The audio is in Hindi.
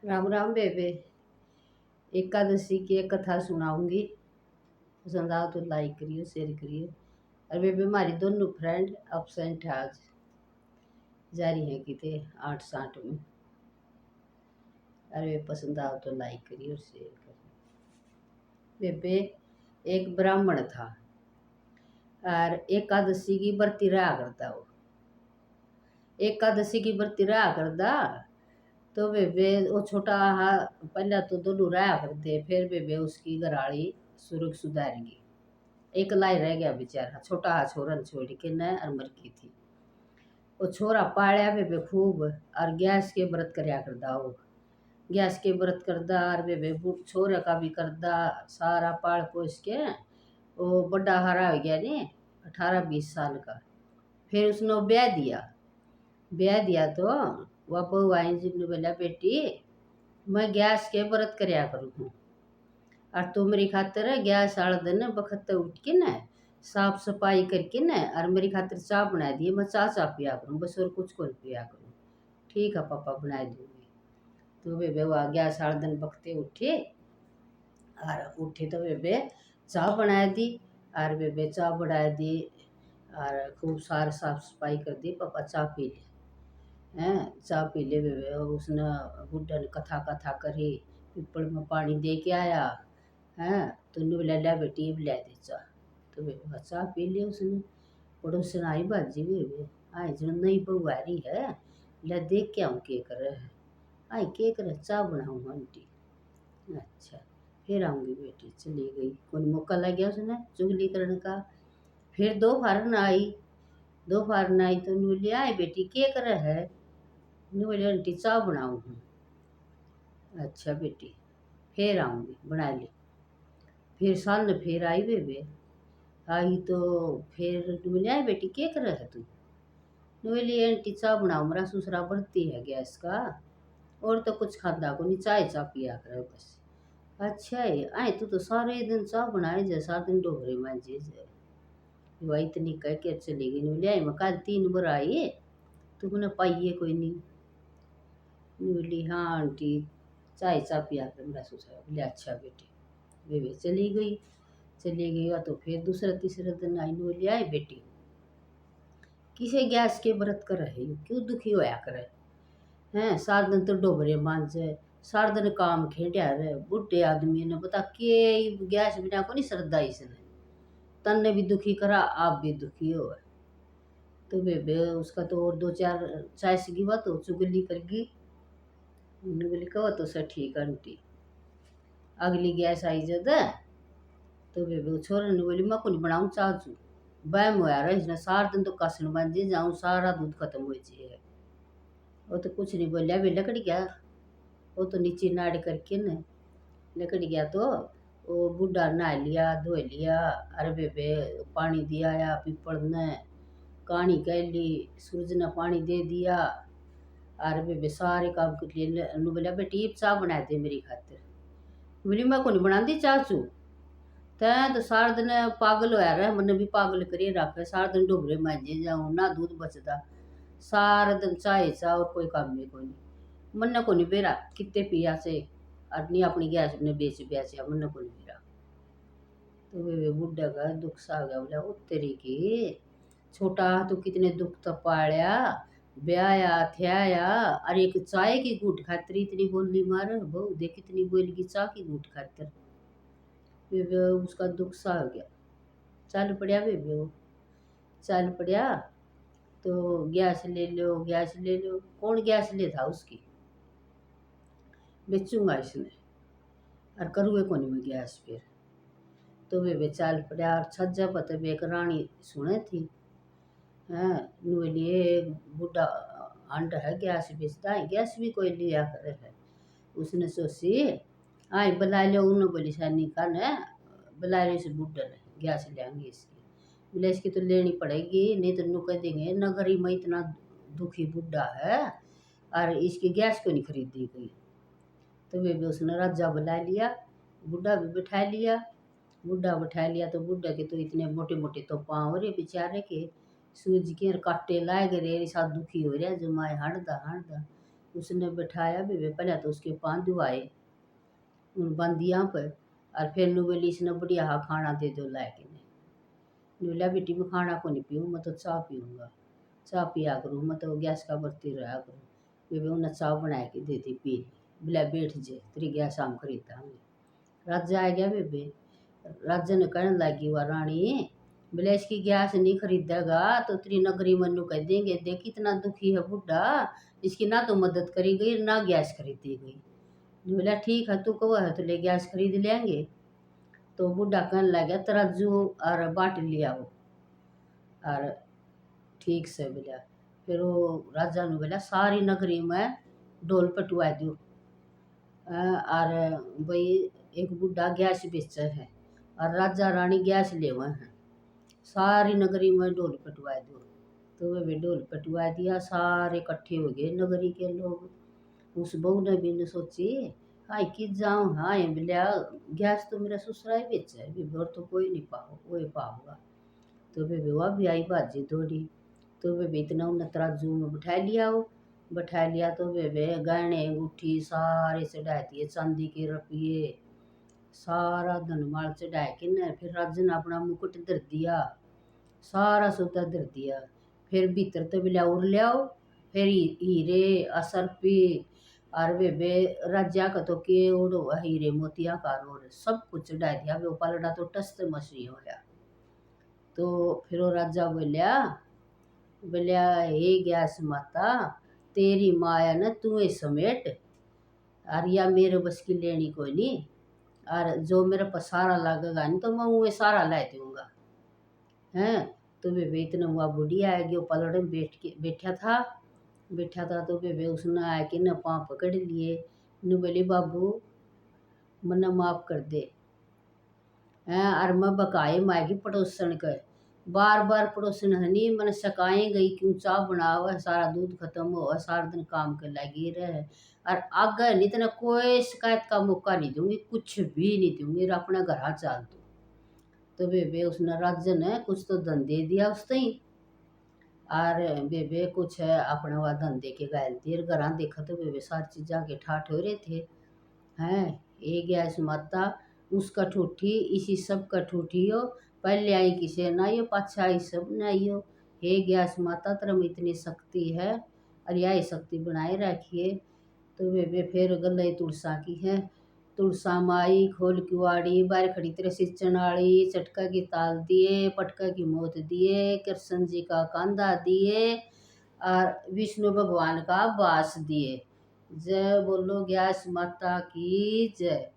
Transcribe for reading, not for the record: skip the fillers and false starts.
राम राम बेबे। एकादशी की एक कथा सुनाऊंगी। पसंद आओ तो लाइक करियो, शेयर करियो। और बेबे हमारी दोनों फ्रेंड absent है आज, जा रही है किते 8-8 में। अरे पसंद आओ तो लाइक करियो और शेयर करियो। बेबे एक ब्राह्मण था और एकादशी की व्रती रहा करता। वो एकादशी की व्रती रहा करता। तो बेबे वो छोटा हा पहले तो दोनों रहा करते, फिर बेबे उसकी घराड़ी सुरग सुधारेगी। एक लाई रह गया बेचारा, छोटा हा छोरन छोड़ के न और मर की थी। वो छोरा पाया बेबे खूब और गैस के व्रत करया करदा। वो गैस के व्रत करदा और बेबे छोरे का भी करदा, सारा पाल पोस के वो बड़ा हरा हो गया ने 18-20 साल का। फिर उसने ब्याह दिया तो वह बहू आई जिन्होंने बोला बेटी मैं गैस के व्रत करया करूँ और तू मेरी खातिर गैस वाले दिन बखत उठ के न साफ सफाई करके न और मेरी खातिर चाय बना दिए। मैं चाय पिया करूँ बस, और कुछ को पिया करूँ। ठीक है पापा बना दूंगी। तो बेबे वो गैस वाले दिन बखते उठे तो बेबे चाय बना दी। और बेबे चाय बना दी और खूब सारे साफ सफाई कर दी। पापा चाय पी ले हैं, चाय पी ले बेबे। उसने बुढ़ा ने कथा कथा करी, पीपल में पानी दे के आया हैं। तो बोला बेटी ले दे चाह। तो बेबे चाह पी लिया उसने। पड़ोसन आई बाजी बेबे, आई जो नई बहू आ रही है, ले देख के आऊँ के कर है। आई के कर चाह बनाऊँ आंटी। अच्छा फिर आऊँगी बेटी। चली गई। कौन मौका लग गया उसने चुगली करने का। फिर दोपहर आई तो बोली आई बेटी के कर है। बोले आंटी चाह बनाऊँ हूँ। अच्छा बेटी फिर आऊँगी बना ली। फिर सन फिर आई बेबे। आई तो फिर बोले आई बेटी के कर है तू। बोली आंटी चाह बनाओ, मेरा ससुरा बढ़ती है गैस का और तो कुछ खाता को नहीं, चाय पिया करे बस। अच्छा है आए तू तो सारे दिन चाह बनाए जे, सारा दिन डोबरे मांजे जे। वही इतनी कह के चली गई। बोले आई मैं कल 3 बार आई तुमने पाइए कोई नहीं। बोली हाँ आंटी चाय पिया कर मेरा ससुरा। बोले अच्छा बेटी। बेबी चली गई तो फिर दूसरा तीसरा दिन आई। बोली आई बेटी किसे गैस के व्रत कर रहे हो, क्यों दुखी होया करे हैं। सारा दिन तो डोबरे मांजे, सारा दिन काम खेड़ा रहे। बुढ़े आदमी ने बता के गैस बिना को नहीं श्रद्धा इसने, तन्ने भी दुखी करा आप भी दुखी हो। तो बेबे उसका तो और 2-4 चाय की बात हो चुगली करगी। बोली कहो तो सर ठीक आंटी। अगली गैस आई जद तो बेबे छोरे ने बोली मैं को नहीं बनाऊँ चाचू। बैम होया रहा इसने, सारा दिन तो कासन बांझे जाऊँ सारा दूध खत्म हो जाए। वो तो कुछ नहीं बोलिया वे लकड़ गया। वो तो नीचे नाड़ करके न लकड़ गया। तो वो बूढ़ा नहा लिया धो लिया। अरे बेबे पानी दिया या पीपल ने कहानी कह ली, सूरज ने पानी दे दिया। अरे बेबे सारे काम कर लिए। बोला बेटी चाह बना दे मेरी खातिर। बोली मैं को नहीं बनाती चाचू, तैं तो सारा दिन पागल होया रहा, मैंने भी पागल करिए रखे। सारा दिन डोबरे मांजे जाऊँ ना दूध बचता, सारा दिन चाय और कोई काम नहीं कोई नहीं। मन्ने को नहीं बेरा कितने पिया से अपनी अपनी गैस ने बेच बेचा मन्ने को नहीं बेरा। तो वे बुढ़ा का दुख सा गया। बोला ओ तेरी की छोटा तो कितने दुख तो पाया ब्याया थ्याया। अरे एक चाय की घूट खातिर इतनी बोली मार बहु देख कितनी बोलेगी चाय की घूट खातिर। बेबे उसका दुख सा हो गया। चल पड़िया बेबे वो चल पड़िया। तो गैस ले लो। कौन गैस ले था उसकी, बेचूंगा इसने और करूए को नहीं मैं गैस फिर। तो बेबे चल पड़िया और छज्जा पते भी एक रानी सुने थी हैं। लिए बूढ़ा अंड है गैस बेचता है, गैस भी कोई लिया करे है। उसने सोची आई बुला लो उन्होंने बोली सैनी का न बुला लो इस बुढ़े ने गैस लेंगे इसकी। बोले इसकी तो लेनी पड़ेगी नहीं तो नु कह देंगे नगरी में इतना दुखी बुढ़ा है और इसकी गैस क्यों नहीं खरीदी गई। तो बेबी उसने राजा बुला लिया, बुढ़ा भी बैठा लिया। तो बुढ़ा के तो इतने मोटे मोटे तो पाँव रे बेचारे के, सूज के और काटे लाए गए रे साथ दुखी हो रहा जमाए हड़दा। उसने बैठाया बेबे, पहले तो उसके पाँव धुआए उन बंदियाँ पर, और फिर नु बोली इसने बढ़िया हाँ खाना दे दो लाके ने। बोला बेटी मैं खाना को नहीं पीऊँ, मैं तो चाय पीऊँगा, चाय पिया करूँ, मैं तो गैस का बरती रहा करूँ। बेबे उन्हें चाय बना के दे दी, पी ली। बोला बैठ जे तेरी गैस हम खरीदांगे। राजा आ गया बेबे, राजा ने कहने लगी वह रानी, बोले इसकी गैस नहीं खरीदेगा तो तेरी नगरी मनु कह देंगे, देख कितना दुखी है बुढ़ा, इसकी ना तो मदद करी गई ना गैस खरीदी गई। बोला ठीक है तू कहो है तो ले गैस खरीद लेंगे। तो बुढ़ा कहने लगा तराजू और बाट लिया वो, और ठीक से बोला। फिर वो राजा ने बोला सारी नगरी में डोल पटवा दो, और भाई एक बुढ़ा गैस बेचा है और राजा रानी गैस ले हुए हैं, सारी नगरी में डोल पटवा दो। तो वे डोल पटवा दिया, सारे इकट्ठे हो गए नगरी के लोग। उस बहू ने भी न सोची हाय कि जाऊँ, हाँ बोलिया गैस तो मेरा ससुरा ही बेचा है, और तो कोई नहीं पाओ वही पाऊंगा। तो वे वह भी आई बाजी दौड़ी। तो वे इतना उन्हें तराजू में बैठा लिया तो वे गहने अंगूठी सारे चढ़ा दिए, चांदी के रुपये सारा धनमाल चढ़ा के न, फिर राजा ने अपना मुकुट धर दिया, सारा सौदा धर दिया। फिर भीतर तो बिला उड़ लियाओ, फिर हीरे असरपी और वे राजा का तो के ओढ़ो हीरे मोतिया का रोड सब कुछ चढ़ा दिया। वे पलड़ा तो टस्त मछली होया। तो फिर वो राजा बोलिया हे गैस माता, तेरी माया न तू समेट, और या मेरे बस की लेनी कोई नहीं, और जो मेरे पर सारा लगेगा नहीं तो मैं वो सारा ला दूंगा। हैं तो वे इतना हुआ बुढ़िया आ गया पलड़े में बैठा था। तो वे उसने आके न पाँव पकड़ लिए, न बोली बाबू मन्ने माफ कर दे हैं, और मैं बकाए माएगी पड़ोसन के, बार बार पड़ोसन हनी मैंने सकाए गई क्यों चाह बनाओ, सारा दूध खत्म हो, सारा दिन काम कर लगी रहे, और आगे नहीं तो कोई शिकायत का मौका नहीं दूंगी, कुछ भी नहीं दूंगी, अपना घर चाल दो। तो बेबे उसने राजा ने कुछ तो धन दे दिया उसने, और बेबे कुछ अपने वह धन दे के गायल दिए, घर देखा तो बेबे सारी चीज़ा के ठाठ हो रहे थे। हैं ये गैस माता उसका ठूठी इसी सब का ठूठी हो, पहले आई किसे ना यो पाछा आई सब ना यो। हे गैस माता तेरे में इतनी शक्ति है, और यही शक्ति बनाए रखिए। तो वे फिर गले तुलसा की है, तुलसा माई खोल किवाड़ी बाहर खड़ी तेरे सिंचन वाली, चटका की ताल दिए, पटका की मोत दिए, कृष्ण जी का कांधा दिए, और विष्णु भगवान का बास दिए। जय बोलो गैस माता की जय।